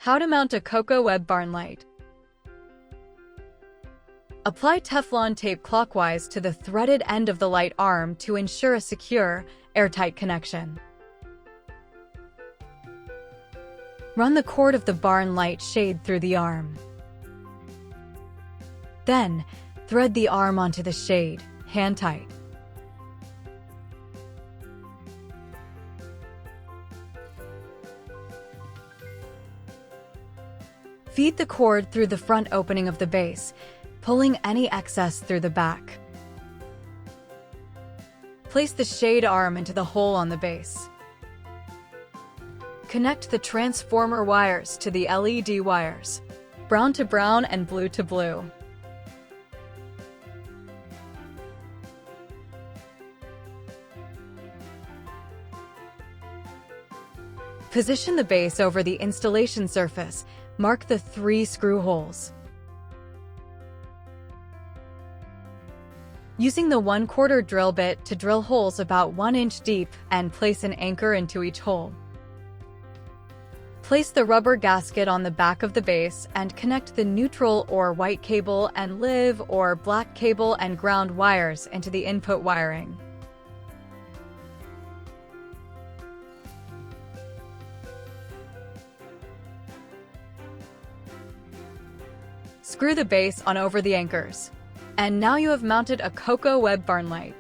How to mount a Cocoweb Barn Light. Apply Teflon tape clockwise to the threaded end of the light arm to ensure a secure, airtight connection. Run the cord of the barn light shade through the arm. Then, thread the arm onto the shade, hand tight. Feed the cord through the front opening of the base, pulling any excess through the back. Place the shade arm into the hole on the base. Connect the transformer wires to the LED wires, brown to brown and blue to blue. Position the base over the installation surface. Mark the 3 screw holes. Using the 1/4 drill bit to drill holes about 1 inch deep and place an anchor into each hole. Place the rubber gasket on the back of the base and connect the neutral or white cable and live or black cable and ground wires into the input wiring. Screw the base on over the anchors. And now you have mounted a Cocoweb Barn Light.